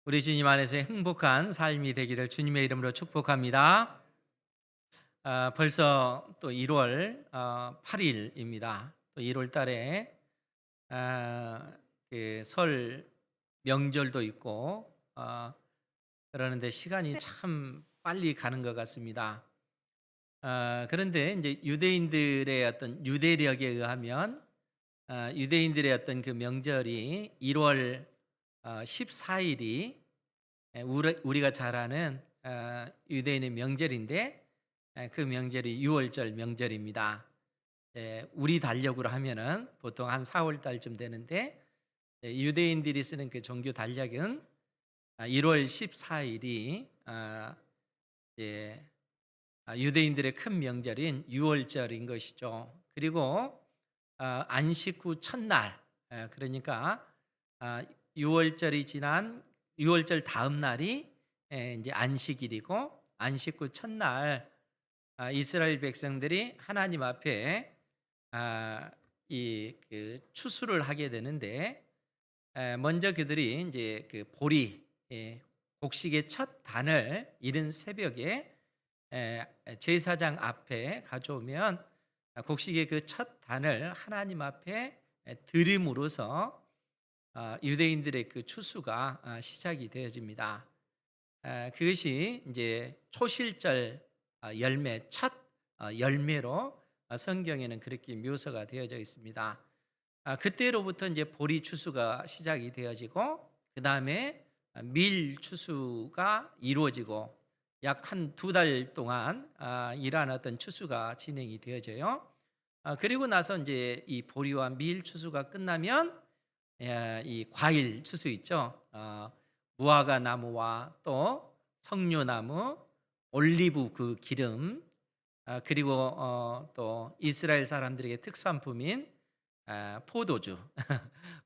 우리 주님 안에서 행복한 삶이 되기를 주님의 이름으로 축복합니다. 벌써 또 1월 8일입니다. 또 1월 달에 설 명절도 있고 그러는데 시간이 참 빨리 가는 것 같습니다. 그런데 이제 유대인들의 어떤 유대력에 의하면 유대인들의 어떤 그 명절이 1월 14일이 우리가 잘 아는 유대인의 명절인데, 그 명절이 유월절 명절입니다. 우리 달력으로 하면은 보통 한 4월 달쯤 되는데, 유대인들이 쓰는 그 종교 달력은 1월 14일이 유대인들의 큰 명절인 유월절인 것이죠. 그리고 안식 후 첫날, 그러니까 6월절이 지난 6월절 다음 날이 이제 안식일이고, 안식 후 첫날 이스라엘 백성들이 하나님 앞에 이 그 추수를 하게 되는데, 먼저 그들이 이제 그 보리, 곡식의 첫 단을 이른 새벽에 제사장 앞에 가져오면, 곡식의 그 첫 단을 하나님 앞에 드림으로써 유대인들의 그 추수가 시작이 되어집니다. 그것이 이제 초실절 열매, 첫 열매로 성경에는 그렇게 묘사가 되어져 있습니다. 그때로부터 이제 보리 추수가 시작이 되어지고, 그 다음에 밀 추수가 이루어지고, 약 한 2달 동안 이러한 어떤 추수가 진행이 되어져요. 그리고 나서 이제 이 보리와 밀 추수가 끝나면 이 과일 추수 있죠. 무화과 나무와 또 석류나무, 올리브 그 기름, 그리고 또 이스라엘 사람들에게 특산품인 포도주,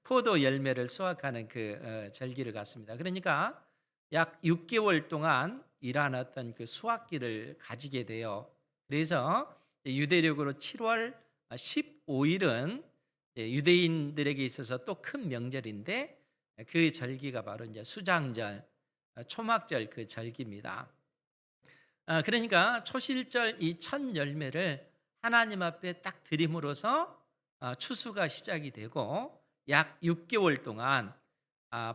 포도 열매를 수확하는 그 절기를 갖습니다. 그러니까 약 6개월 동안 이러한 어떤 그 수확기를 가지게 돼요. 그래서 유대력으로 7월 15일은 유대인들에게 있어서 또 큰 명절인데, 그 절기가 바로 이제 수장절, 초막절 그 절기입니다. 그러니까 초실절 이 첫 열매를 하나님 앞에 딱 드림으로써 추수가 시작이 되고, 약 6개월 동안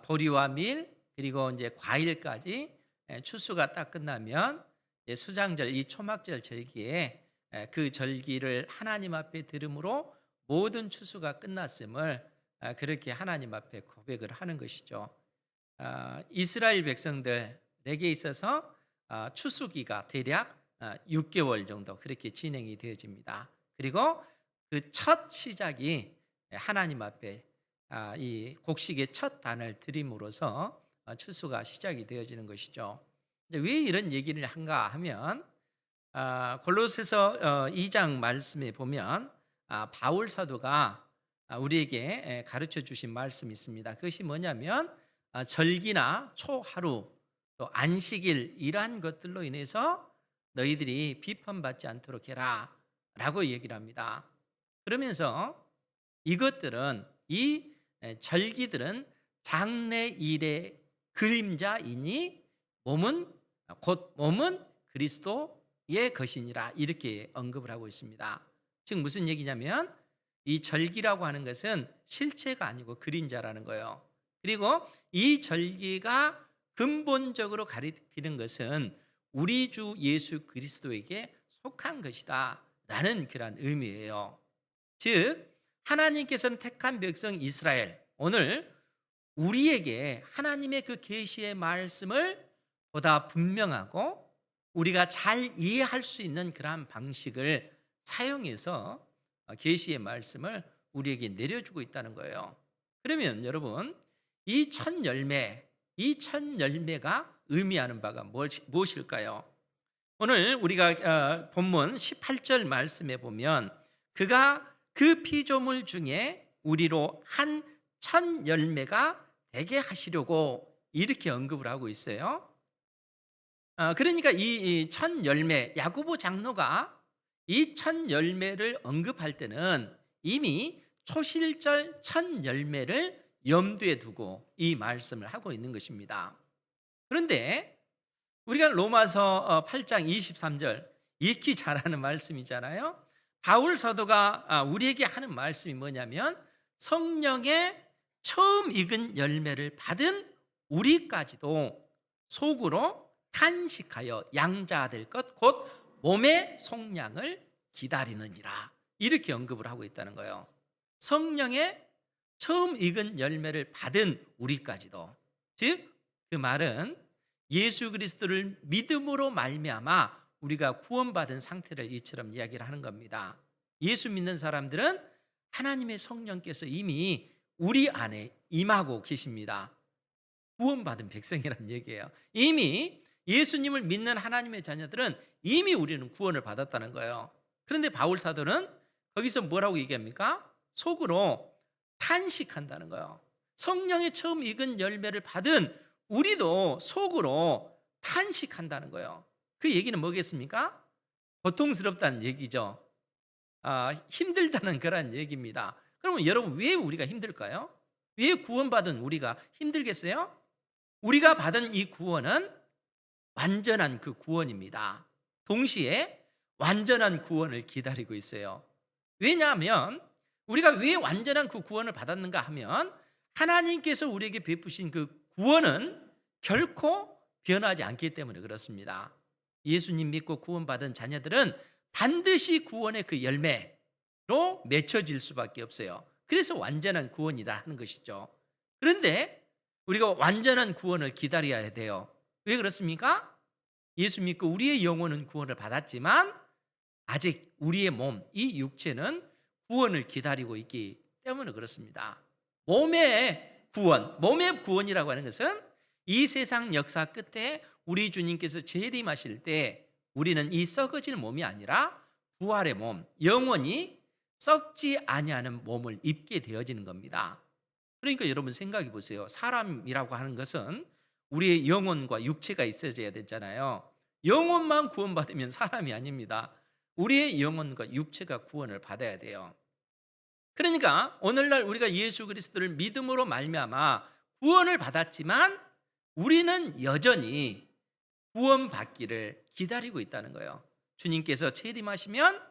보리와 밀 그리고 이제 과일까지 추수가 딱 끝나면 이제 수장절 이 초막절 절기에 그 절기를 하나님 앞에 드림으로 모든 추수가 끝났음을 그렇게 하나님 앞에 고백을 하는 것이죠. 이스라엘 백성들에게 있어서 추수기가 대략 6개월 정도 그렇게 진행이 되어집니다. 그리고 그 첫 시작이 하나님 앞에 이 곡식의 첫 단을 드림으로써 추수가 시작이 되어지는 것이죠. 왜 이런 얘기를 한가 하면, 골로새서 2장 말씀에 보면 바울 사도가 우리에게 가르쳐 주신 말씀이 있습니다. 그것이 뭐냐면, 절기나 초하루 또 안식일 이러한 것들로 인해서 너희들이 비판받지 않도록 해라 라고 얘기를 합니다. 그러면서 이것들은 이 절기들은 장래일의 그림자이니 몸은 그리스도의 것이니라, 이렇게 언급을 하고 있습니다. 즉 무슨 얘기냐면, 이 절기라고 하는 것은 실체가 아니고 그림자라는 거예요. 그리고 이 절기가 근본적으로 가리키는 것은 우리 주 예수 그리스도에게 속한 것이다 라는 그런 의미예요. 즉 하나님께서는 택한 백성 이스라엘, 오늘 우리에게 하나님의 그 계시의 말씀을 보다 분명하고 우리가 잘 이해할 수 있는 그러한 방식을 사용해서 계시의 말씀을 우리에게 내려주고 있다는 거예요. 그러면 여러분, 이 첫 열매, 이 첫 열매가 의미하는 바가 무엇일까요? 오늘 우리가 본문 18절 말씀에 보면, 그가 그 피조물 중에 우리로 한 첫 열매가 되게 하시려고, 이렇게 언급을 하고 있어요. 그러니까 이 첫 열매, 야고보 장로가 이 첫 열매를 언급할 때는 이미 초실절 첫 열매를 염두에 두고 이 말씀을 하고 있는 것입니다. 그런데 우리가 로마서 8장 23절 읽기 잘하는 말씀이잖아요. 바울 사도가 우리에게 하는 말씀이 뭐냐면 성령의 처음 익은 열매를 받은 우리까지도 속으로 탄식하여 양자될 것 곧 몸의 속량을 기다리느니라, 이렇게 언급을 하고 있다는 거예요. 성령의 처음 익은 열매를 받은 우리까지도, 즉 그 말은 예수 그리스도를 믿음으로 말미암아 우리가 구원받은 상태를 이처럼 이야기를 하는 겁니다. 예수 믿는 사람들은 하나님의 성령께서 이미 우리 안에 임하고 계십니다. 구원받은 백성이라는 얘기예요. 이미 예수님을 믿는 하나님의 자녀들은 이미 우리는 구원을 받았다는 거예요. 그런데 바울 사도는 거기서 뭐라고 얘기합니까? 속으로 탄식한다는 거예요. 성령의 처음 익은 열매를 받은 우리도 속으로 탄식한다는 거예요. 그 얘기는 뭐겠습니까? 고통스럽다는 얘기죠. 힘들다는 그런 얘기입니다. 그러면 여러분, 왜 우리가 힘들까요? 왜 구원받은 우리가 힘들겠어요? 우리가 받은 이 구원은 완전한 그 구원입니다. 동시에 완전한 구원을 기다리고 있어요. 왜냐하면 우리가 왜 완전한 그 구원을 받았는가 하면 하나님께서 우리에게 베푸신 그 구원은 결코 변하지 않기 때문에 그렇습니다. 예수님 믿고 구원받은 자녀들은 반드시 구원의 그 열매로 맺혀질 수밖에 없어요. 그래서 완전한 구원이라 하는 것이죠. 그런데 우리가 완전한 구원을 기다려야 돼요. 왜 그렇습니까? 예수 믿고 우리의 영혼은 구원을 받았지만 아직 우리의 몸, 이 육체는 구원을 기다리고 있기 때문에 그렇습니다. 몸의 구원이라고 하는 것은 이 세상 역사 끝에 우리 주님께서 재림하실 때 우리는 이 썩어질 몸이 아니라 부활의 몸, 영원히 썩지 아니하는 몸을 입게 되어지는 겁니다. 그러니까 여러분 생각해 보세요. 사람이라고 하는 것은 우리의 영혼과 육체가 있어야 되잖아요. 영혼만 구원받으면 사람이 아닙니다. 우리의 영혼과 육체가 구원을 받아야 돼요. 그러니까 오늘날 우리가 예수 그리스도를 믿음으로 말미암아 구원을 받았지만 우리는 여전히 구원받기를 기다리고 있다는 거예요. 주님께서 재림하시면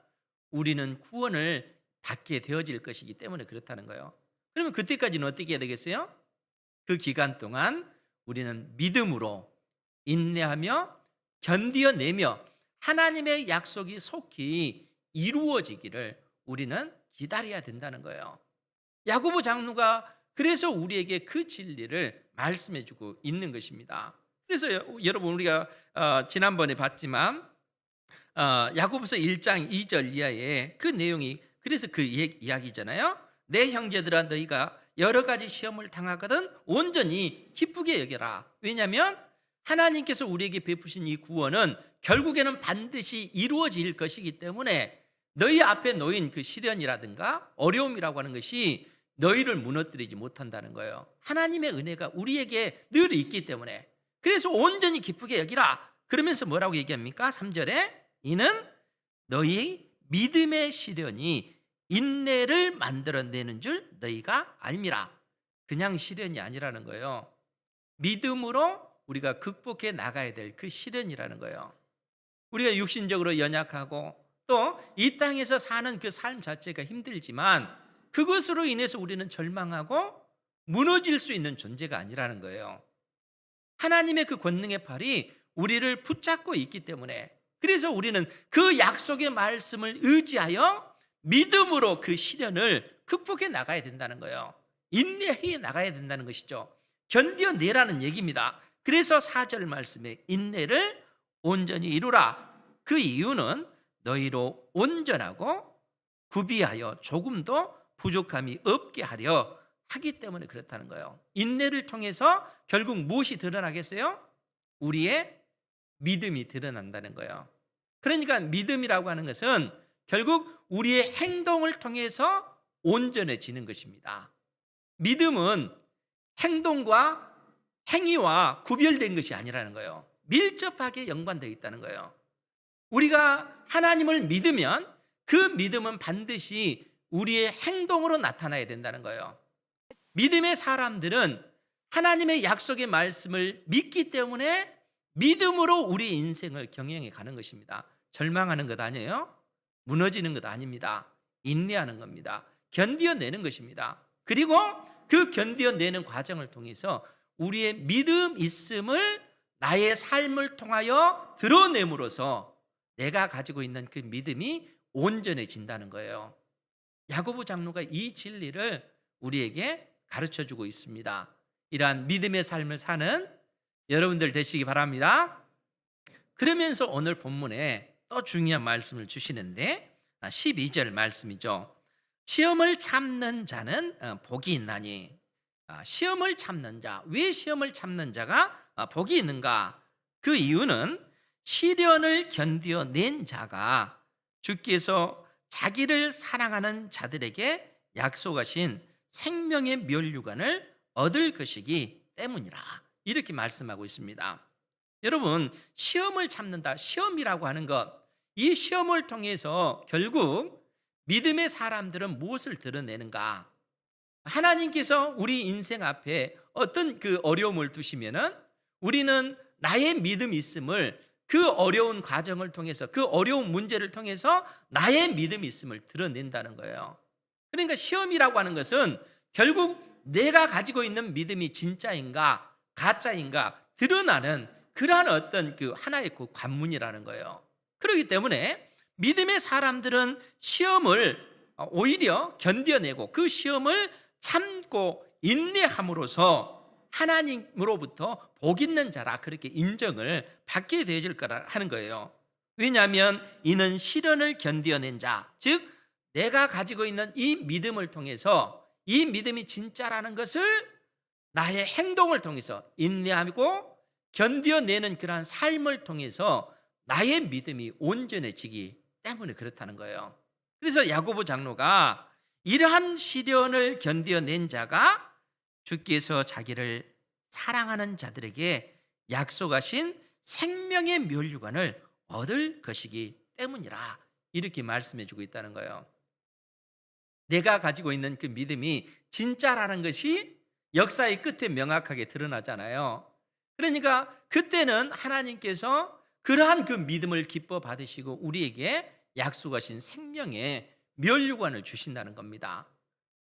우리는 구원을 받게 되어질 것이기 때문에 그렇다는 거예요. 그러면 그때까지는 어떻게 해야 되겠어요? 그 기간 동안 우리는 믿음으로 인내하며 견디어내며 하나님의 약속이 속히 이루어지기를 우리는 기다려야 된다는 거예요. 야고보 장로가 그래서 우리에게 그 진리를 말씀해주고 있는 것입니다. 그래서 여러분 우리가 지난번에 봤지만 야고보서 1장 2절 이하에 그 내용이 그래서 그 이야기잖아요. 내 형제들아 너희가 여러 가지 시험을 당하거든 온전히 기쁘게 여겨라. 왜냐하면 하나님께서 우리에게 베푸신 이 구원은 결국에는 반드시 이루어질 것이기 때문에 너희 앞에 놓인 그 시련이라든가 어려움이라고 하는 것이 너희를 무너뜨리지 못한다는 거예요. 하나님의 은혜가 우리에게 늘 있기 때문에 그래서 온전히 기쁘게 여기라. 그러면서 뭐라고 얘기합니까? 3절에 이는 너희 믿음의 시련이 인내를 만들어내는 줄 너희가 알미라. 그냥 시련이 아니라는 거예요. 믿음으로 우리가 극복해 나가야 될 그 시련이라는 거예요. 우리가 육신적으로 연약하고 또 이 땅에서 사는 그 삶 자체가 힘들지만 그것으로 인해서 우리는 절망하고 무너질 수 있는 존재가 아니라는 거예요. 하나님의 그 권능의 팔이 우리를 붙잡고 있기 때문에 그래서 우리는 그 약속의 말씀을 의지하여 믿음으로 그 시련을 극복해 나가야 된다는 거예요. 인내해 나가야 된다는 것이죠. 견뎌내라는 얘기입니다. 그래서 4절 말씀에 인내를 온전히 이루라. 그 이유는 너희로 온전하고 구비하여 조금도 부족함이 없게 하려 하기 때문에 그렇다는 거예요. 인내를 통해서 결국 무엇이 드러나겠어요? 우리의 믿음이 드러난다는 거예요. 그러니까 믿음이라고 하는 것은 결국 우리의 행동을 통해서 온전해지는 것입니다. 믿음은 행동과 행위와 구별된 것이 아니라는 거예요. 밀접하게 연관되어 있다는 거예요. 우리가 하나님을 믿으면 그 믿음은 반드시 우리의 행동으로 나타나야 된다는 거예요. 믿음의 사람들은 하나님의 약속의 말씀을 믿기 때문에 믿음으로 우리 인생을 경영해 가는 것입니다. 절망하는 것 아니에요. 무너지는 것 아닙니다. 인내하는 겁니다. 견뎌내는 것입니다. 그리고 그 견뎌내는 과정을 통해서 우리의 믿음 있음을 나의 삶을 통하여 드러냄으로써 내가 가지고 있는 그 믿음이 온전해진다는 거예요. 야고보 장로가 이 진리를 우리에게 가르쳐 주고 있습니다. 이러한 믿음의 삶을 사는 여러분들 되시기 바랍니다. 그러면서 오늘 본문에 또 중요한 말씀을 주시는데 12절 말씀이죠. 시험을 참는 자는 복이 있나니. 시험을 참는 자, 왜 시험을 참는 자가 복이 있는가? 그 이유는 시련을 견뎌낸 자가 주께서 자기를 사랑하는 자들에게 약속하신 생명의 면류관을 얻을 것이기 때문이라. 이렇게 말씀하고 있습니다. 여러분, 시험을 참는다. 시험이라고 하는 것, 이 시험을 통해서 결국 믿음의 사람들은 무엇을 드러내는가? 하나님께서 우리 인생 앞에 어떤 그 어려움을 두시면은 우리는 나의 믿음 있음을 그 어려운 과정을 통해서, 그 어려운 문제를 통해서 나의 믿음 있음을 드러낸다는 거예요. 그러니까 시험이라고 하는 것은 결국 내가 가지고 있는 믿음이 진짜인가 가짜인가 드러나는 그러한 어떤 그 하나의 그 관문이라는 거예요. 그렇기 때문에 믿음의 사람들은 시험을 오히려 견뎌내고 그 시험을 참고 인내함으로써 하나님으로부터 복 있는 자라 그렇게 인정을 받게 되어질 거라 하는 거예요. 왜냐하면 이는 시련을 견뎌낸 자, 즉 내가 가지고 있는 이 믿음을 통해서 이 믿음이 진짜라는 것을 나의 행동을 통해서 인내하고 견뎌내는 그러한 삶을 통해서 나의 믿음이 온전해지기 때문에 그렇다는 거예요. 그래서 야고보 장로가 이러한 시련을 견뎌낸 자가 주께서 자기를 사랑하는 자들에게 약속하신 생명의 면류관을 얻을 것이기 때문이라 이렇게 말씀해 주고 있다는 거예요. 내가 가지고 있는 그 믿음이 진짜라는 것이 역사의 끝에 명확하게 드러나잖아요. 그러니까 그때는 하나님께서 그러한 그 믿음을 기뻐 받으시고 우리에게 약속하신 생명의 면류관을 주신다는 겁니다.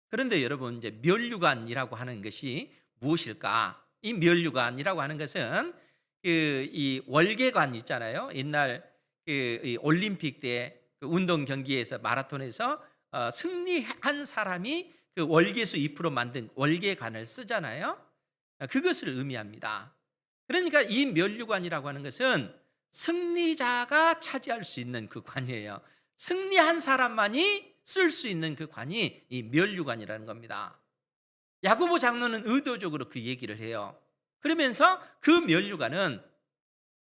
그런데 여러분, 이제 면류관이라고 하는 것이 무엇일까? 이 면류관이라고 하는 것은 이 월계관 있잖아요. 옛날 이 올림픽 때 그 운동 경기에서 마라톤에서 승리한 사람이 그 월계수 잎으로 만든 월계관을 쓰잖아요. 그것을 의미합니다. 그러니까 이 면류관이라고 하는 것은 승리자가 차지할 수 있는 그 관이에요. 승리한 사람만이 쓸 수 있는 그 관이 이 면류관이라는 겁니다. 야고보 장로는 의도적으로 그 얘기를 해요. 그러면서 그 면류관은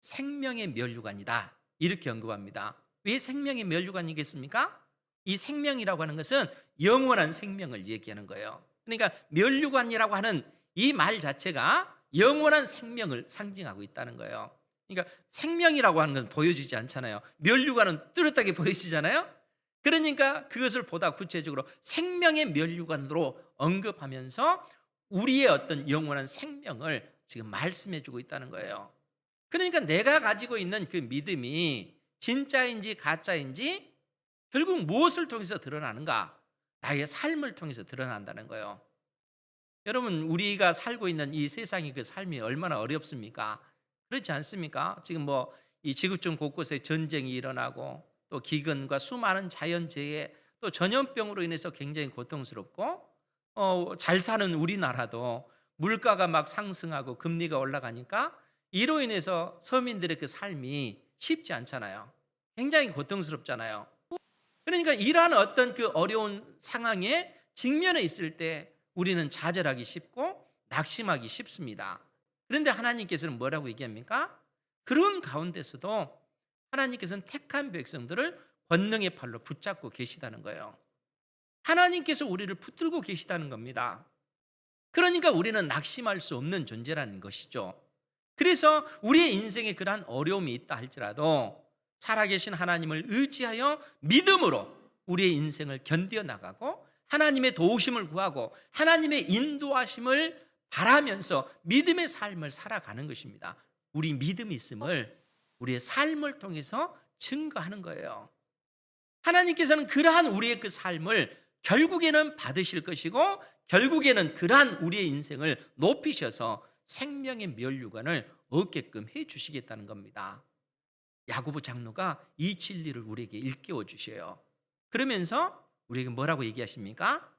생명의 면류관이다 이렇게 언급합니다. 왜 생명의 면류관이겠습니까? 이 생명이라고 하는 것은 영원한 생명을 얘기하는 거예요. 그러니까 면류관이라고 하는 이 말 자체가 영원한 생명을 상징하고 있다는 거예요. 그러니까 생명이라고 하는 건 보여지지 않잖아요. 면류관은 뚜렷하게 보이시잖아요. 그러니까 그것을 보다 구체적으로 생명의 면류관으로 언급하면서 우리의 어떤 영원한 생명을 지금 말씀해 주고 있다는 거예요. 그러니까 내가 가지고 있는 그 믿음이 진짜인지 가짜인지 결국 무엇을 통해서 드러나는가? 나의 삶을 통해서 드러난다는 거예요. 여러분, 우리가 살고 있는 이 세상의 그 삶이 얼마나 어렵습니까? 그렇지 않습니까? 지금 뭐 이 지구촌 곳곳에 전쟁이 일어나고 또 기근과 수많은 자연재해 또 전염병으로 인해서 굉장히 고통스럽고 잘 사는 우리나라도 물가가 막 상승하고 금리가 올라가니까 이로 인해서 서민들의 그 삶이 쉽지 않잖아요. 굉장히 고통스럽잖아요. 그러니까 이러한 어떤 그 어려운 상황에 직면해 있을 때 우리는 좌절하기 쉽고 낙심하기 쉽습니다. 그런데 하나님께서는 뭐라고 얘기합니까? 그런 가운데서도 하나님께서는 택한 백성들을 권능의 팔로 붙잡고 계시다는 거예요. 하나님께서 우리를 붙들고 계시다는 겁니다. 그러니까 우리는 낙심할 수 없는 존재라는 것이죠. 그래서 우리의 인생에 그러한 어려움이 있다 할지라도 살아계신 하나님을 의지하여 믿음으로 우리의 인생을 견뎌나가고 하나님의 도우심을 구하고 하나님의 인도하심을 바라면서 믿음의 삶을 살아가는 것입니다. 우리 믿음이 있음을 우리의 삶을 통해서 증거하는 거예요. 하나님께서는 그러한 우리의 그 삶을 결국에는 받으실 것이고, 결국에는 그러한 우리의 인생을 높이셔서 생명의 면류관을 얻게끔 해 주시겠다는 겁니다. 야고보 장로가 이 진리를 우리에게 일깨워 주셔요. 그러면서 우리에게 뭐라고 얘기하십니까?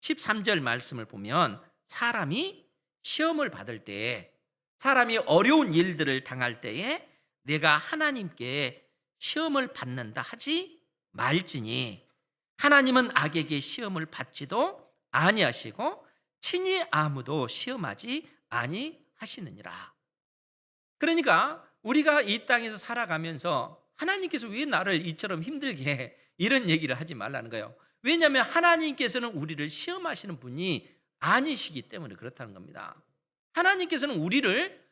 13절 말씀을 보면, 사람이 시험을 받을 때에, 사람이 어려운 일들을 당할 때에 내가 하나님께 시험을 받는다 하지 말지니 하나님은 악에게 시험을 받지도 아니하시고 친히 아무도 시험하지 아니하시느니라. 그러니까 우리가 이 땅에서 살아가면서 하나님께서 왜 나를 이처럼 힘들게 해? 이런 얘기를 하지 말라는 거예요. 왜냐하면 하나님께서는 우리를 시험하시는 분이 아니시기 때문에 그렇다는 겁니다. 하나님께서는 우리를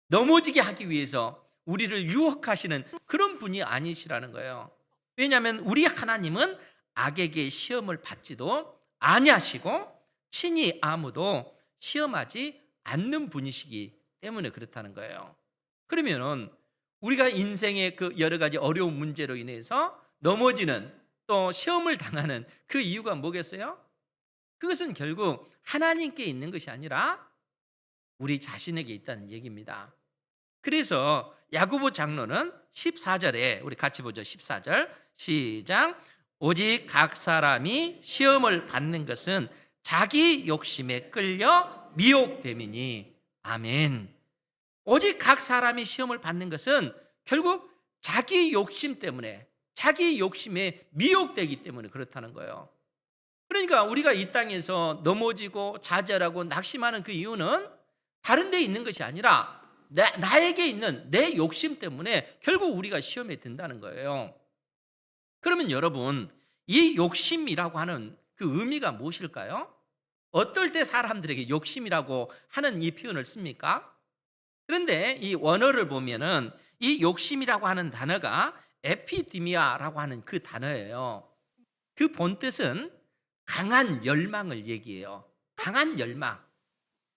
넘어지게 하기 위해서 우리를 유혹하시는 그런 분이 아니시라는 거예요. 왜냐하면 우리 하나님은 악에게 시험을 받지도 아니하시고 친히 아무도 시험하지 않는 분이시기 때문에 그렇다는 거예요. 그러면은 우리가 인생의 그 여러 가지 어려운 문제로 인해서 넘어지는, 또 시험을 당하는 그 이유가 뭐겠어요? 그것은 결국 하나님께 있는 것이 아니라 우리 자신에게 있다는 얘기입니다. 그래서 야고보 장로는 14절에, 우리 같이 보죠. 14절 시작. 오직 각 사람이 시험을 받는 것은 자기 욕심에 끌려 미혹됨이니. 아멘. 오직 각 사람이 시험을 받는 것은 결국 자기 욕심 때문에, 자기 욕심에 미혹되기 때문에 그렇다는 거예요. 그러니까 우리가 이 땅에서 넘어지고 좌절하고 낙심하는 그 이유는 다른 데 있는 것이 아니라 나에게 있는 내 욕심 때문에 결국 우리가 시험에 든다는 거예요. 그러면 여러분, 이 욕심이라고 하는 그 의미가 무엇일까요? 어떨 때 사람들에게 욕심이라고 하는 이 표현을 씁니까? 그런데 이 원어를 보면은 이 욕심이라고 하는 단어가 에피디미아라고 하는 그 단어예요. 그 본뜻은 강한 열망을 얘기해요. 강한 열망.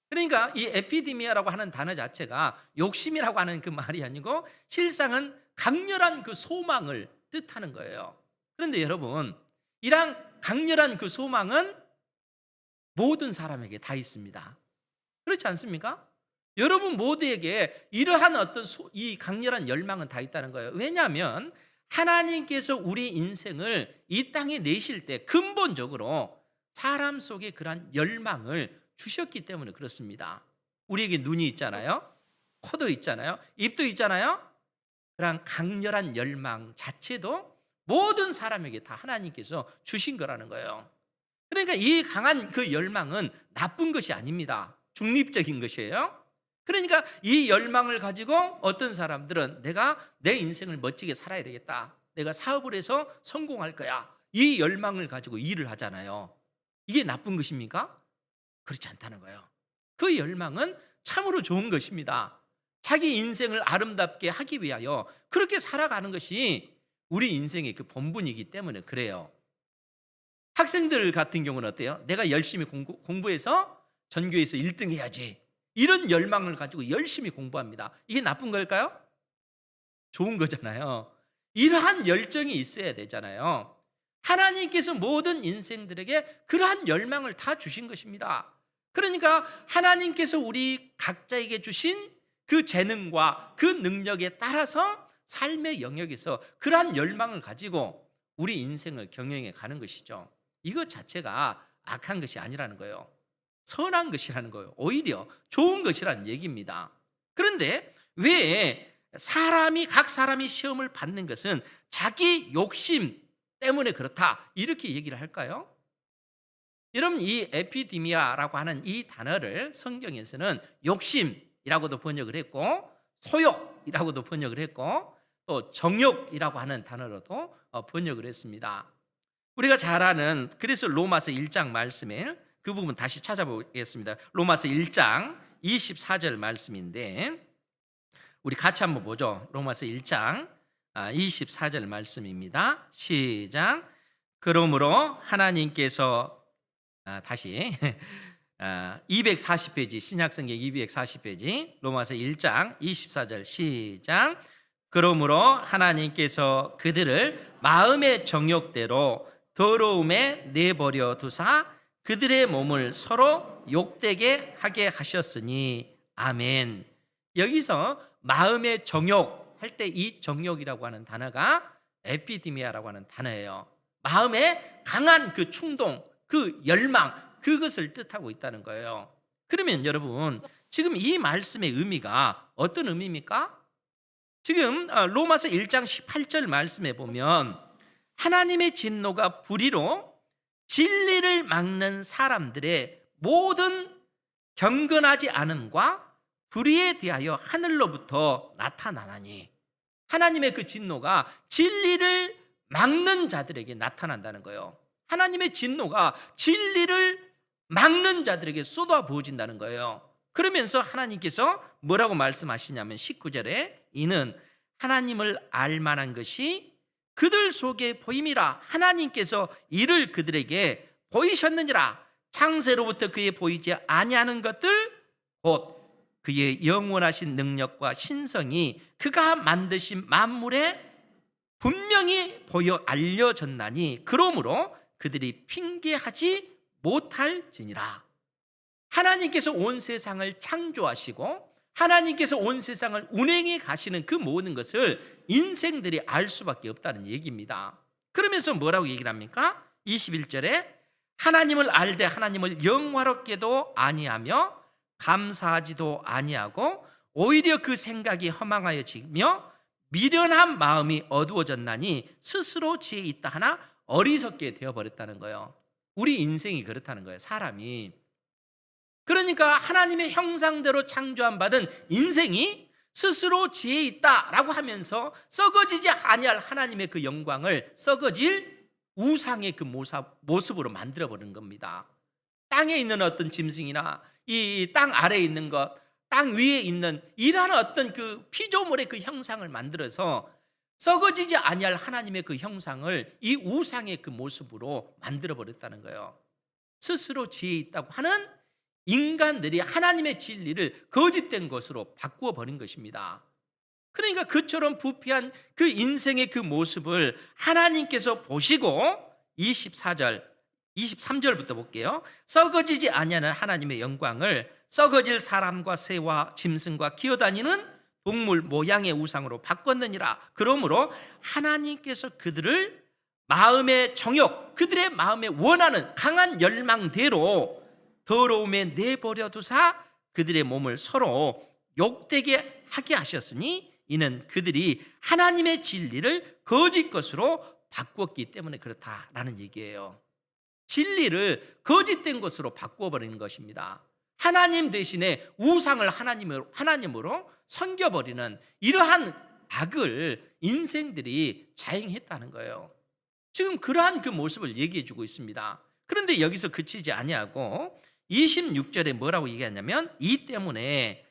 그러니까 이 에피디미아라고 하는 단어 자체가 욕심이라고 하는 그 말이 아니고 실상은 강렬한 그 소망을 뜻하는 거예요. 그런데 여러분, 이런 강렬한 그 소망은 모든 사람에게 다 있습니다. 그렇지 않습니까? 여러분 모두에게 이러한 어떤 이 강렬한 열망은 다 있다는 거예요. 왜냐하면 하나님께서 우리 인생을 이 땅에 내실 때 근본적으로 사람 속에 그러한 열망을 주셨기 때문에 그렇습니다. 우리에게 눈이 있잖아요. 코도 있잖아요. 입도 있잖아요. 그러한 강렬한 열망 자체도 모든 사람에게 다 하나님께서 주신 거라는 거예요. 그러니까 이 강한 그 열망은 나쁜 것이 아닙니다. 중립적인 것이에요. 그러니까 이 열망을 가지고 어떤 사람들은 내가 내 인생을 멋지게 살아야 되겠다, 내가 사업을 해서 성공할 거야, 이 열망을 가지고 일을 하잖아요. 이게 나쁜 것입니까? 그렇지 않다는 거예요. 그 열망은 참으로 좋은 것입니다. 자기 인생을 아름답게 하기 위하여 그렇게 살아가는 것이 우리 인생의 그 본분이기 때문에 그래요. 학생들 같은 경우는 어때요? 내가 열심히 공부해서 전교에서 1등 해야지, 이런 열망을 가지고 열심히 공부합니다. 이게 나쁜 걸까요? 좋은 거잖아요. 이러한 열정이 있어야 되잖아요. 하나님께서 모든 인생들에게 그러한 열망을 다 주신 것입니다. 그러니까 하나님께서 우리 각자에게 주신 그 재능과 그 능력에 따라서 삶의 영역에서 그러한 열망을 가지고 우리 인생을 경영해 가는 것이죠. 이것 자체가 악한 것이 아니라는 거예요. 선한 것이라는 거예요. 오히려 좋은 것이라는 얘기입니다. 그런데 왜 각 사람이 시험을 받는 것은 자기 욕심 때문에 그렇다, 이렇게 얘기를 할까요? 여러분, 이 에피디미아라고 하는 이 단어를 성경에서는 욕심이라고도 번역을 했고, 소욕이라고도 번역을 했고, 또 정욕이라고 하는 단어로도 번역을 했습니다. 우리가 잘 아는, 그래서 로마서 1장 말씀에 그 부분 다시 찾아보겠습니다. 로마서 1장 24절 말씀인데 우리 같이 한번 보죠. 로마서 1장 24절 말씀입니다. 시작. 그러므로 하나님께서 다시 240페이지, 신약성경 240페이지, 로마서 1장 24절 시작. 그러므로 하나님께서 그들을 마음의 정욕대로 더러움에 내버려 두사 그들의 몸을 서로 욕되게 하게 하셨으니 아멘. 여기서 마음의 정욕 할 때 이 정욕이라고 하는 단어가 에피디미아라고 하는 단어예요. 마음에 강한 그 충동, 그 열망, 그것을 뜻하고 있다는 거예요. 그러면 여러분, 지금 이 말씀의 의미가 어떤 의미입니까? 지금 로마서 1장 18절 말씀에 보면 하나님의 진노가 불의로 진리를 막는 사람들의 모든 경건하지 않음과 불의에 대하여 하늘로부터 나타나나니, 하나님의 그 진노가 진리를 막는 자들에게 나타난다는 거예요. 하나님의 진노가 진리를 막는 자들에게 쏟아 부어진다는 거예요. 그러면서 하나님께서 뭐라고 말씀하시냐면 19절에 이는 하나님을 알만한 것이 그들 속에 보임이라. 하나님께서 이를 그들에게 보이셨느니라. 창세로부터 그에 보이지 아니하는 것들 곧 그의 영원하신 능력과 신성이 그가 만드신 만물에 분명히 보여 알려졌나니 그러므로 그들이 핑계하지 못할지니라. 하나님께서 온 세상을 창조하시고 하나님께서 온 세상을 운행해 가시는 그 모든 것을 인생들이 알 수밖에 없다는 얘기입니다. 그러면서 뭐라고 얘기를 합니까? 21절에 하나님을 알되 하나님을 영화롭게도 아니하며 감사하지도 아니하고 오히려 그 생각이 허망하여지며 미련한 마음이 어두워졌나니 스스로 지혜 있다 하나 어리석게 되어버렸다는 거예요. 우리 인생이 그렇다는 거예요. 사람이. 그러니까 하나님의 형상대로 창조한 받은 인생이 스스로 지혜 있다라고 하면서 썩어지지 아니할 하나님의 그 영광을 썩어질 우상의 그 모습으로 만들어버린 겁니다. 땅에 있는 어떤 짐승이나 이 땅 아래에 있는 것, 땅 위에 있는 이러한 어떤 그 피조물의 그 형상을 만들어서 썩어지지 아니할 하나님의 그 형상을 이 우상의 그 모습으로 만들어버렸다는 거예요. 스스로 지혜 있다고 하는 인간들이 하나님의 진리를 거짓된 것으로 바꾸어 버린 것입니다. 그러니까 그처럼 부패한 그 인생의 그 모습을 하나님께서 보시고 23절부터 볼게요. 썩어지지 아니하는 하나님의 영광을 썩어질 사람과 새와 짐승과 기어다니는 동물 모양의 우상으로 바꿨느니라. 그러므로 하나님께서 그들을 마음의 정욕, 그들의 마음에 원하는 강한 열망대로 더러움에 내버려 두사 그들의 몸을 서로 욕되게 하게 하셨으니 이는 그들이 하나님의 진리를 거짓 것으로 바꾸었기 때문에 그렇다라는 얘기예요. 진리를 거짓된 것으로 바꾸어버리는 것입니다. 하나님 대신에 우상을 하나님으로 섬겨버리는 이러한 악을 인생들이 자행했다는 거예요. 지금 그러한 그 모습을 얘기해 주고 있습니다. 그런데 여기서 그치지 아니하고 26절에 뭐라고 얘기하냐면 이 때문에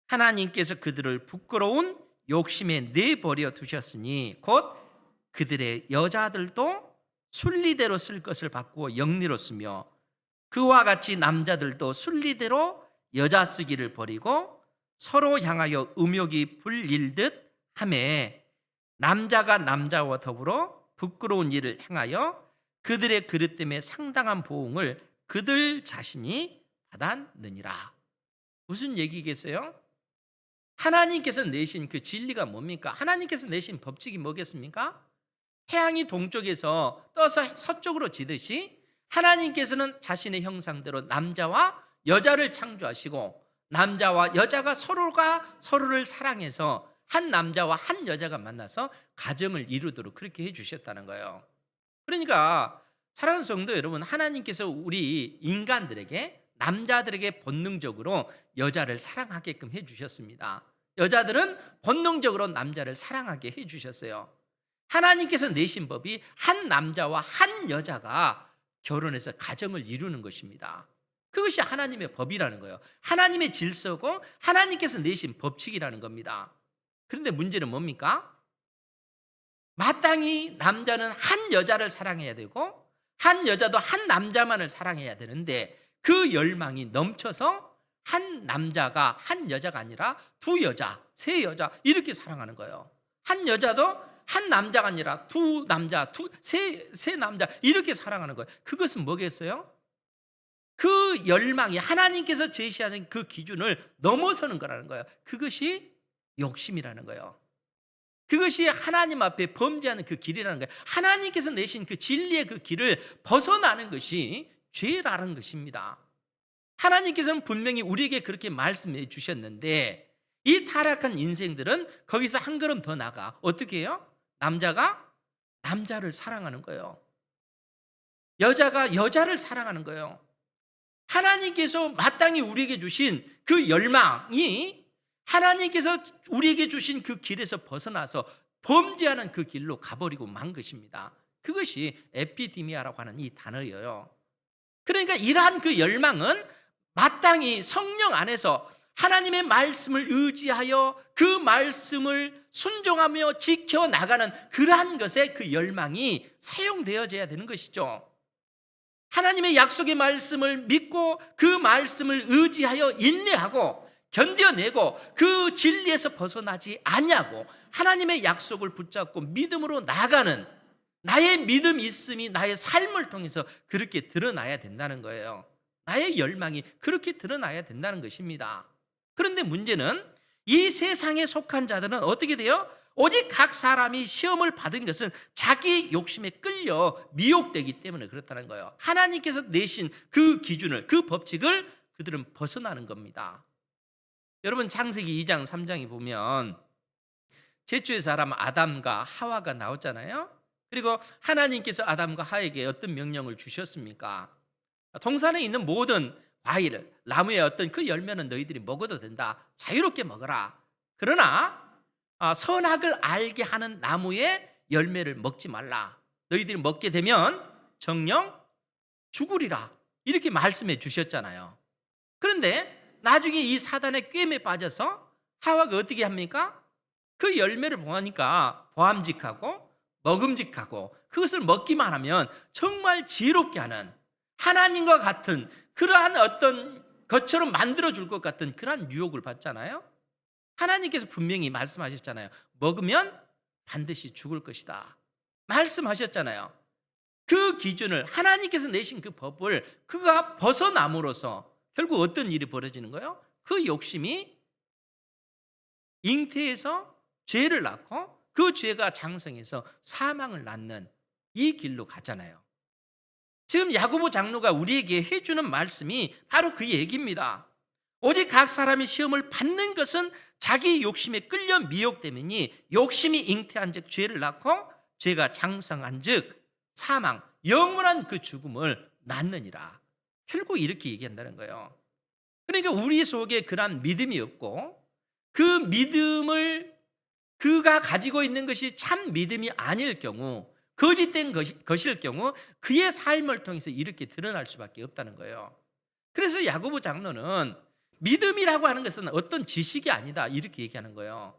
하나님께서 그들을 부끄러운 욕심에 내버려 두셨으니 곧 그들의 여자들도 순리대로 쓸 것을 바꾸어 영리로 쓰며 그와 같이 남자들도 순리대로 여자 쓰기를 버리고 서로 향하여 음욕이 불릴듯 하매 남자가 남자와 더불어 부끄러운 일을 행하여 그들의 그릇 때문에 상당한 보응을 그들 자신이 받았느니라. 무슨 얘기겠어요? 하나님께서 내신 그 진리가 뭡니까? 하나님께서 내신 법칙이 뭐겠습니까? 태양이 동쪽에서 떠서 서쪽으로 지듯이 하나님께서는 자신의 형상대로 남자와 여자를 창조하시고 남자와 여자가 서로가 서로를 사랑해서 한 남자와 한 여자가 만나서 가정을 이루도록 그렇게 해주셨다는 거예요. 그러니까 사랑하는 성도 여러분, 하나님께서 우리 인간들에게 남자들에게 본능적으로 여자를 사랑하게끔 해주셨습니다. 여자들은 본능적으로 남자를 사랑하게 해주셨어요. 하나님께서 내신 법이 한 남자와 한 여자가 결혼해서 가정을 이루는 것입니다. 그것이 하나님의 법이라는 거예요. 하나님의 질서고 하나님께서 내신 법칙이라는 겁니다. 그런데 문제는 뭡니까? 마땅히 남자는 한 여자를 사랑해야 되고 한 여자도 한 남자만을 사랑해야 되는데 그 열망이 넘쳐서 한 남자가 한 여자가 아니라 두 여자, 세 여자 이렇게 사랑하는 거예요. 한 여자도 한 남자가 아니라 두 남자, 세 남자 이렇게 사랑하는 거예요. 그것은 뭐겠어요? 그 열망이 하나님께서 제시하신 그 기준을 넘어서는 거라는 거예요. 그것이 욕심이라는 거예요. 그것이 하나님 앞에 범죄하는 그 길이라는 거예요. 하나님께서 내신 그 진리의 그 길을 벗어나는 것이 죄라는 것입니다. 하나님께서는 분명히 우리에게 그렇게 말씀해 주셨는데 이 타락한 인생들은 거기서 한 걸음 더 나가 어떻게 해요? 남자가 남자를 사랑하는 거예요. 여자가 여자를 사랑하는 거예요. 하나님께서 마땅히 우리에게 주신 그 열망이 하나님께서 우리에게 주신 그 길에서 벗어나서 범죄하는 그 길로 가버리고 만 것입니다. 그것이 에피디미아라고 하는 이 단어예요. 그러니까 이러한 그 열망은 마땅히 성령 안에서 하나님의 말씀을 의지하여 그 말씀을 순종하며 지켜나가는 그러한 것에 그 열망이 사용되어져야 되는 것이죠. 하나님의 약속의 말씀을 믿고 그 말씀을 의지하여 인내하고 견뎌내고 그 진리에서 벗어나지 아니하고 하나님의 약속을 붙잡고 믿음으로 나가는 나의 믿음 있음이 나의 삶을 통해서 그렇게 드러나야 된다는 거예요. 나의 열망이 그렇게 드러나야 된다는 것입니다. 그런데 문제는 이 세상에 속한 자들은 어떻게 돼요? 오직 각 사람이 시험을 받은 것은 자기 욕심에 끌려 미혹되기 때문에 그렇다는 거예요. 하나님께서 내신 그 기준을, 그 법칙을 그들은 벗어나는 겁니다. 여러분 창세기 2장 3장에 보면 최초의 사람 아담과 하와가 나왔잖아요. 그리고 하나님께서 아담과 하와에게 어떤 명령을 주셨습니까? 동산에 있는 모든 과일, 나무의 어떤 그 열매는 너희들이 먹어도 된다. 자유롭게 먹어라. 그러나 선악을 알게 하는 나무의 열매를 먹지 말라. 너희들이 먹게 되면 정녕 죽으리라. 이렇게 말씀해 주셨잖아요. 그런데 나중에 이 사단의 꾀임에 빠져서 하와가 어떻게 합니까? 그 열매를 보니까 보암직하고 먹음직하고 그것을 먹기만 하면 정말 지혜롭게 하는 하나님과 같은 그러한 어떤 것처럼 만들어줄 것 같은 그러한 유혹을 받잖아요. 하나님께서 분명히 말씀하셨잖아요. 먹으면 반드시 죽을 것이다. 말씀하셨잖아요. 그 기준을 하나님께서 내신 그 법을 그가 벗어남으로써 결국 어떤 일이 벌어지는 거예요? 그 욕심이 잉태해서 죄를 낳고 그 죄가 장성해서 사망을 낳는 이 길로 가잖아요. 지금 야고보 장로가 우리에게 해주는 말씀이 바로 그 얘기입니다. 오직 각 사람이 시험을 받는 것은 자기 욕심에 끌려 미혹되느니 욕심이 잉태한 즉 죄를 낳고 죄가 장성한 즉 사망, 영원한 그 죽음을 낳느니라. 결국 이렇게 얘기한다는 거예요. 그러니까 우리 속에 그런 믿음이 없고 그 믿음을 그가 가지고 있는 것이 참 믿음이 아닐 경우 거짓된 것일 경우 그의 삶을 통해서 이렇게 드러날 수밖에 없다는 거예요. 그래서 야고보 장로는 믿음이라고 하는 것은 어떤 지식이 아니다 이렇게 얘기하는 거예요.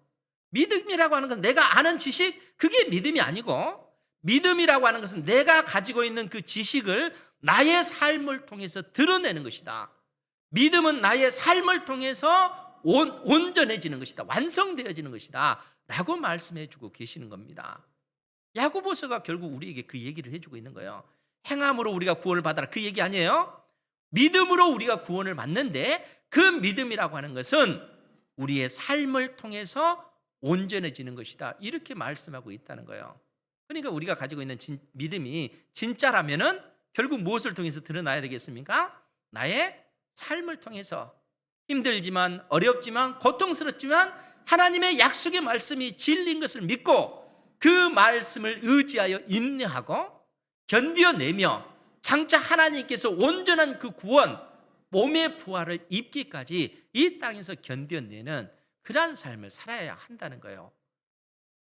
믿음이라고 하는 것은 내가 아는 지식 그게 믿음이 아니고 믿음이라고 하는 것은 내가 가지고 있는 그 지식을 나의 삶을 통해서 드러내는 것이다. 믿음은 나의 삶을 통해서 온전해지는 것이다. 완성되어지는 것이다. 라고 말씀해 주고 계시는 겁니다. 야고보서가 결국 우리에게 그 얘기를 해주고 있는 거예요. 행함으로 우리가 구원을 받아라 그 얘기 아니에요. 믿음으로 우리가 구원을 받는데 그 믿음이라고 하는 것은 우리의 삶을 통해서 온전해지는 것이다. 이렇게 말씀하고 있다는 거예요. 그러니까 우리가 가지고 있는 믿음이 진짜라면은 결국 무엇을 통해서 드러나야 되겠습니까? 나의 삶을 통해서 힘들지만 어렵지만 고통스럽지만 하나님의 약속의 말씀이 진리인 것을 믿고 그 말씀을 의지하여 인내하고 견뎌내며 장차 하나님께서 온전한 그 구원 몸의 부활을 입기까지 이 땅에서 견뎌내는 그러한 삶을 살아야 한다는 거예요.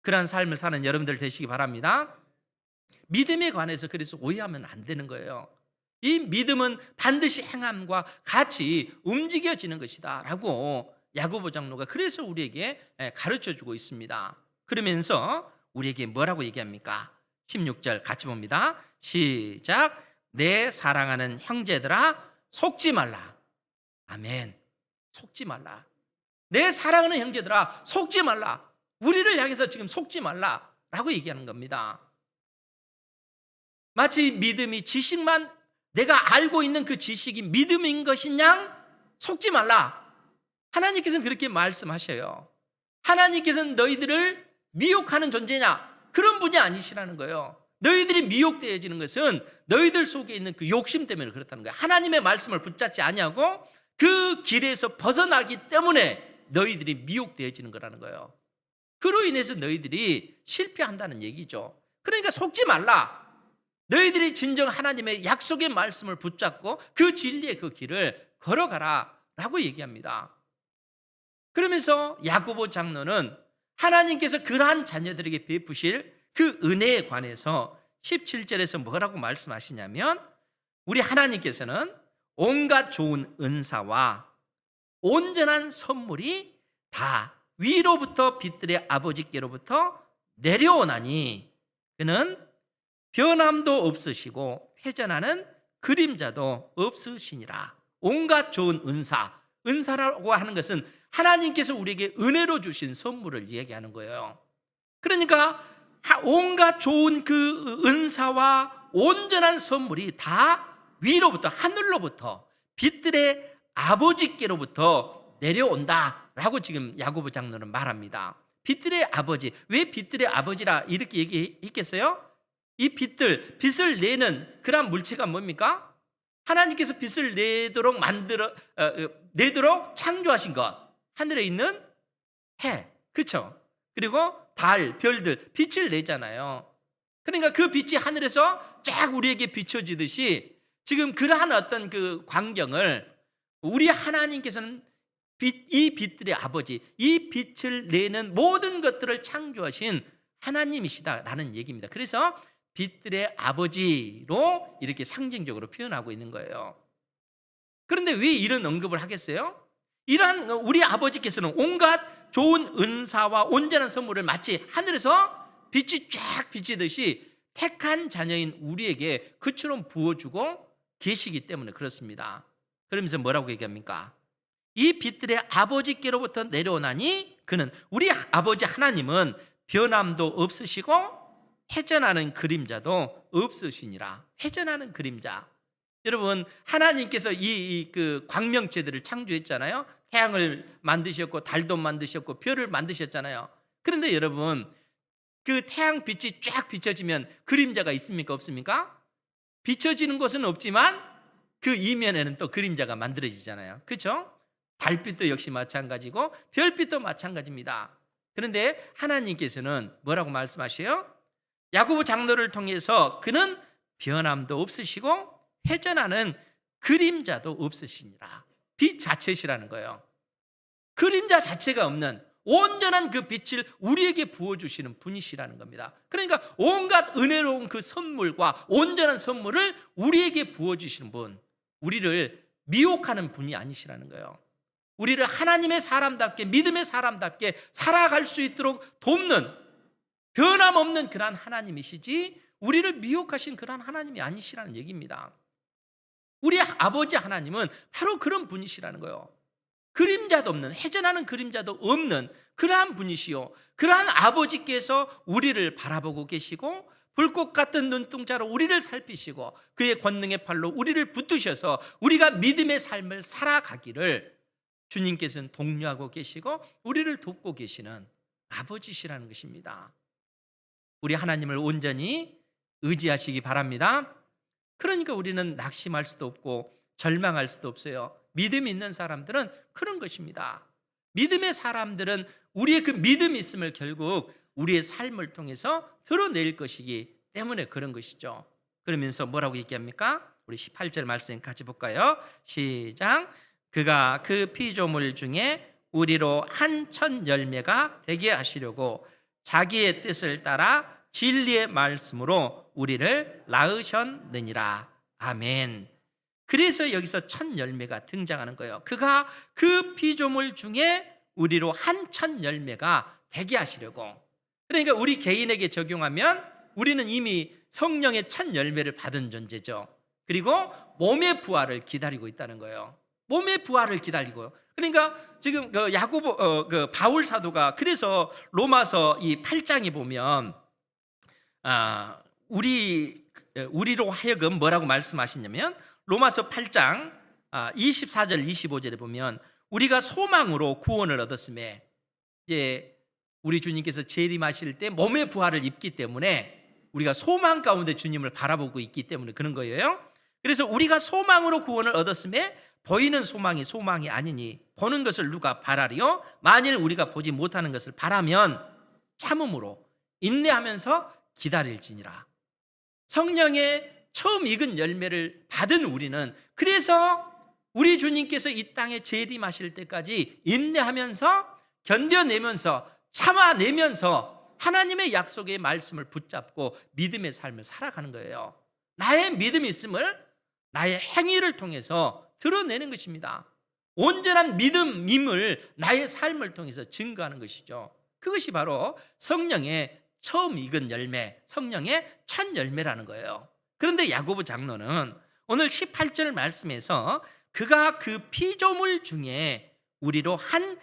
그러한 삶을 사는 여러분들 되시기 바랍니다. 믿음에 관해서 그래서 오해하면 안 되는 거예요. 이 믿음은 반드시 행함과 같이 움직여지는 것이다 라고 야고보 장로가 그래서 우리에게 가르쳐주고 있습니다. 그러면서 우리에게 뭐라고 얘기합니까? 16절 같이 봅니다. 시작. 내 사랑하는 형제들아 속지 말라. 아멘. 속지 말라. 내 사랑하는 형제들아, 속지 말라. 우리를 향해서 지금 속지 말라라고 얘기하는 겁니다. 마치 믿음이 지식만, 내가 알고 있는 그 지식이 믿음인 것인 양 속지 말라. 하나님께서는 그렇게 말씀하셔요. 하나님께서는 너희들을 미혹하는 존재냐? 그런 분이 아니시라는 거예요. 너희들이 미혹되어지는 것은 너희들 속에 있는 그 욕심 때문에 그렇다는 거예요. 하나님의 말씀을 붙잡지 아니하고 그 길에서 벗어나기 때문에 너희들이 미혹되어지는 거라는 거예요. 그로 인해서 너희들이 실패한다는 얘기죠. 그러니까 속지 말라. 너희들이 진정 하나님의 약속의 말씀을 붙잡고 그 진리의 그 길을 걸어가라 라고 얘기합니다. 그러면서 야고보 장로는 하나님께서 그러한 자녀들에게 베푸실 그 은혜에 관해서 17절에서 뭐라고 말씀하시냐면, 우리 하나님께서는 온갖 좋은 은사와 온전한 선물이 다 위로부터 빛들의 아버지께로부터 내려오나니 그는 변함도 없으시고 회전하는 그림자도 없으시니라. 온갖 좋은 은사라고 하는 것은 하나님께서 우리에게 은혜로 주신 선물을 얘기하는 거예요. 그러니까 온갖 좋은 그 은사와 온전한 선물이 다 위로부터, 하늘로부터, 빛들의 아버지께로부터 내려온다라고 지금 야고보 장로는 말합니다. 빛들의 아버지, 왜 빛들의 아버지라 이렇게 얘기했겠어요? 이 빛을 내는 그런 물체가 뭡니까? 하나님께서 빛을 내도록 내도록 창조하신 것, 하늘에 있는 해, 그렇죠? 그리고 달, 별들, 빛을 내잖아요. 그러니까 그 빛이 하늘에서 쫙 우리에게 비춰지듯이 지금 그러한 어떤 그 광경을 우리 하나님께서는 이 빛들의 아버지, 이 빛을 내는 모든 것들을 창조하신 하나님이시다라는 얘기입니다. 그래서 빛들의 아버지로 이렇게 상징적으로 표현하고 있는 거예요. 그런데 왜 이런 언급을 하겠어요? 이러한 우리 아버지께서는 온갖 좋은 은사와 온전한 선물을 마치 하늘에서 빛이 쫙 비치듯이 택한 자녀인 우리에게 그처럼 부어주고 계시기 때문에 그렇습니다. 그러면서 뭐라고 얘기합니까? 이 빛들의 아버지께로부터 내려오나니 그는, 우리 아버지 하나님은 변함도 없으시고 회전하는 그림자도 없으시니라. 회전하는 그림자. 여러분, 하나님께서 그 광명체들을 창조했잖아요. 태양을 만드셨고 달도 만드셨고 별을 만드셨잖아요. 그런데 여러분, 그 태양 빛이 쫙 비춰지면 그림자가 있습니까? 없습니까? 비춰지는 곳은 없지만 그 이면에는 또 그림자가 만들어지잖아요. 그렇죠? 달빛도 역시 마찬가지고 별빛도 마찬가지입니다. 그런데 하나님께서는 뭐라고 말씀하셔요? 야고보 장로를 통해서 그는 변함도 없으시고 회전하는 그림자도 없으시니라. 빛 자체시라는 거예요. 그림자 자체가 없는 온전한 그 빛을 우리에게 부어주시는 분이시라는 겁니다. 그러니까 온갖 은혜로운 그 선물과 온전한 선물을 우리에게 부어주시는 분, 우리를 미혹하는 분이 아니시라는 거예요. 우리를 하나님의 사람답게, 믿음의 사람답게 살아갈 수 있도록 돕는, 변함없는 그러한 하나님이시지 우리를 미혹하신 그러한 하나님이 아니시라는 얘기입니다. 우리 아버지 하나님은 바로 그런 분이시라는 거예요. 그림자도 없는, 회전하는 그림자도 없는 그러한 분이시요, 그러한 아버지께서 우리를 바라보고 계시고 불꽃 같은 눈동자로 우리를 살피시고 그의 권능의 팔로 우리를 붙드셔서 우리가 믿음의 삶을 살아가기를 주님께서는 독려하고 계시고 우리를 돕고 계시는 아버지시라는 것입니다. 우리 하나님을 온전히 의지하시기 바랍니다. 그러니까 우리는 낙심할 수도 없고 절망할 수도 없어요. 믿음이 있는 사람들은 그런 것입니다. 믿음의 사람들은 우리의 그 믿음이 있음을 결국 우리의 삶을 통해서 드러낼 것이기 때문에 그런 것이죠. 그러면서 뭐라고 얘기합니까? 우리 18절 말씀 같이 볼까요? 시작. 그가 그 피조물 중에 우리로 한 천 열매가 되게 하시려고 자기의 뜻을 따라 진리의 말씀으로 우리를 낳으셨느니라. 아멘. 그래서 여기서 천 열매가 등장하는 거예요. 그가 그 피조물 중에 우리로 한 천 열매가 되게 하시려고. 그러니까 우리 개인에게 적용하면 우리는 이미 성령의 천 열매를 받은 존재죠. 그리고 몸의 부활을 기다리고 있다는 거예요. 몸의 부활을 기다리고요. 그러니까 지금 그 야고보 그 바울 사도가 그래서 로마서 이 8장에 보면 우리로 하여금 뭐라고 말씀하시냐면 로마서 8장 24절 25절에 보면 우리가 소망으로 구원을 얻었음에 이제 우리 주님께서 재림하실 때 몸의 부활을 입기 때문에 우리가 소망 가운데 주님을 바라보고 있기 때문에 그런 거예요. 그래서 우리가 소망으로 구원을 얻었음에 보이는 소망이 소망이 아니니 보는 것을 누가 바라리요? 만일 우리가 보지 못하는 것을 바라면 참음으로 인내하면서 기다릴지니라. 성령의 처음 익은 열매를 받은 우리는 그래서 우리 주님께서 이 땅에 재림하실 때까지 인내하면서 견뎌내면서 참아내면서 하나님의 약속의 말씀을 붙잡고 믿음의 삶을 살아가는 거예요. 나의 믿음이 있음을 나의 행위를 통해서 드러내는 것입니다. 온전한 믿음임을 나의 삶을 통해서 증거하는 것이죠. 그것이 바로 성령의 처음 익은 열매, 성령의 첫 열매라는 거예요. 그런데 야고보 장로는 오늘 18절 말씀에서 그가 그 피조물 중에 우리로 한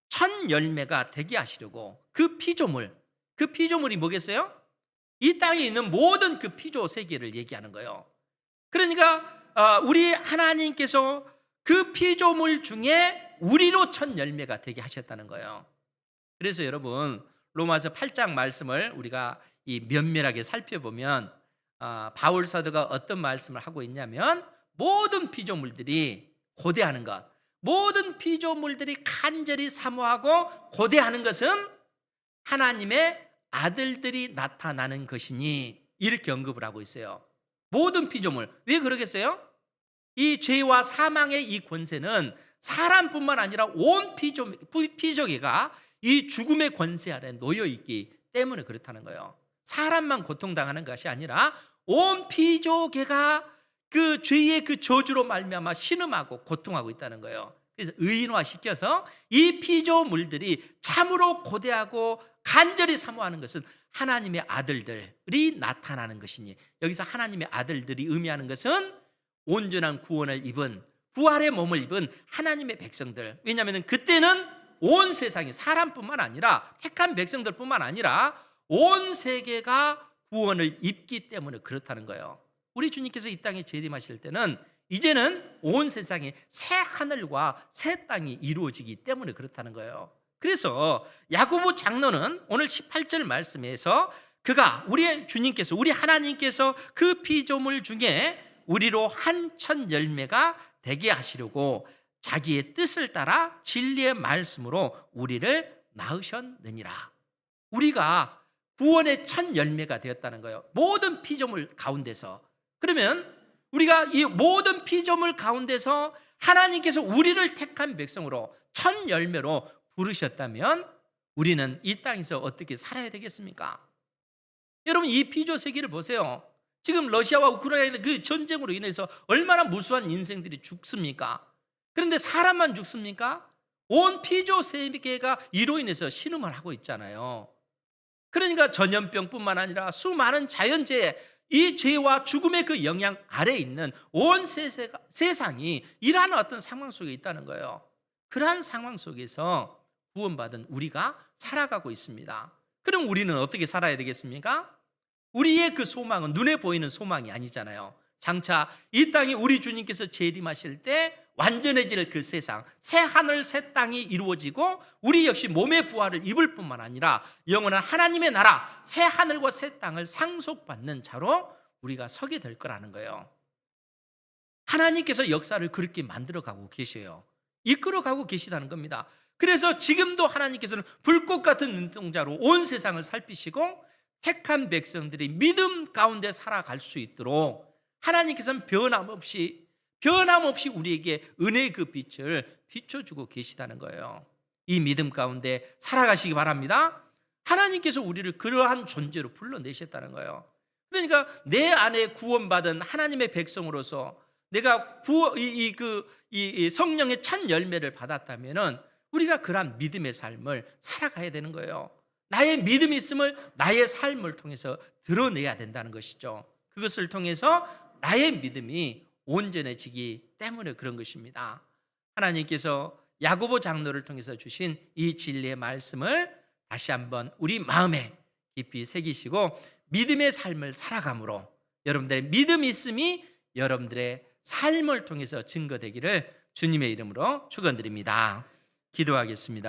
첫 열매가 되게 하시려고 그 피조물이 뭐겠어요? 이 땅에 있는 모든 그 피조 세계를 얘기하는 거예요. 그러니까 우리 하나님께서 그 피조물 중에 우리로 첫 열매가 되게 하셨다는 거예요. 그래서 여러분 로마서 8장 말씀을 우리가 이 면밀하게 살펴보면 바울 사도가 어떤 말씀을 하고 있냐면 모든 피조물들이 고대하는 것, 모든 피조물들이 간절히 사모하고 고대하는 것은 하나님의 아들들이 나타나는 것이니 이렇게 언급을 하고 있어요. 모든 피조물. 왜 그러겠어요? 이 죄와 사망의 이 권세는 사람뿐만 아니라 온 피조계가 이 죽음의 권세 아래 놓여있기 때문에 그렇다는 거예요. 사람만 고통당하는 것이 아니라 온 피조계가 그 죄의 그 저주로 말미암아 신음하고 고통하고 있다는 거예요. 그래서 의인화시켜서 이 피조물들이 참으로 고대하고 간절히 사모하는 것은 하나님의 아들들이 나타나는 것이니 여기서 하나님의 아들들이 의미하는 것은 온전한 구원을 입은 부활의 몸을 입은 하나님의 백성들. 왜냐하면 그때는 온 세상이 사람뿐만 아니라 택한 백성들뿐만 아니라 온 세계가 구원을 입기 때문에 그렇다는 거예요. 우리 주님께서 이 땅에 재림하실 때는 이제는 온 세상에 새 하늘과 새 땅이 이루어지기 때문에 그렇다는 거예요. 그래서 야고보 장로는 오늘 18절 말씀에서 그가 우리 주님께서 우리 하나님께서 그 피조물 중에 우리로 한 첫 열매가 되게 하시려고 자기의 뜻을 따라 진리의 말씀으로 우리를 낳으셨느니라. 우리가 구원의 첫 열매가 되었다는 거예요. 모든 피조물 가운데서. 그러면 우리가 이 모든 피조물 가운데서 하나님께서 우리를 택한 백성으로 첫 열매로 부르셨다면 우리는 이 땅에서 어떻게 살아야 되겠습니까? 여러분 이 피조 세계를 보세요. 지금 러시아와 우크라이나 그 전쟁으로 인해서 얼마나 무수한 인생들이 죽습니까? 그런데 사람만 죽습니까? 온 피조 세계가 이로 인해서 신음을 하고 있잖아요. 그러니까 전염병뿐만 아니라 수많은 자연재해, 이 죄와 죽음의 그 영향 아래에 있는 온 세상이 이러한 어떤 상황 속에 있다는 거예요. 그러한 상황 속에서 구원받은 우리가 살아가고 있습니다. 그럼 우리는 어떻게 살아야 되겠습니까? 우리의 그 소망은 눈에 보이는 소망이 아니잖아요. 장차 이 땅에 우리 주님께서 재림하실 때 완전해질 그 세상, 새 하늘 새 땅이 이루어지고 우리 역시 몸의 부활을 입을 뿐만 아니라 영원한 하나님의 나라 새 하늘과 새 땅을 상속받는 자로 우리가 서게 될 거라는 거예요. 하나님께서 역사를 그렇게 만들어가고 계셔요. 이끌어가고 계시다는 겁니다. 그래서 지금도 하나님께서는 불꽃 같은 눈동자로 온 세상을 살피시고 택한 백성들이 믿음 가운데 살아갈 수 있도록 하나님께서는 변함없이 우리에게 은혜의 그 빛을 비춰주고 계시다는 거예요. 이 믿음 가운데 살아가시기 바랍니다. 하나님께서 우리를 그러한 존재로 불러내셨다는 거예요. 그러니까 내 안에 구원받은 하나님의 백성으로서 내가 이 성령의 첫 열매를 받았다면은 우리가 그러한 믿음의 삶을 살아가야 되는 거예요. 나의 믿음이 있음을 나의 삶을 통해서 드러내야 된다는 것이죠. 그것을 통해서 나의 믿음이 온전해지기 때문에 그런 것입니다. 하나님께서 야고보 장로를 통해서 주신 이 진리의 말씀을 다시 한번 우리 마음에 깊이 새기시고 믿음의 삶을 살아감으로 여러분들의 믿음 있음이 여러분들의 삶을 통해서 증거되기를 주님의 이름으로 축원드립니다. 기도하겠습니다.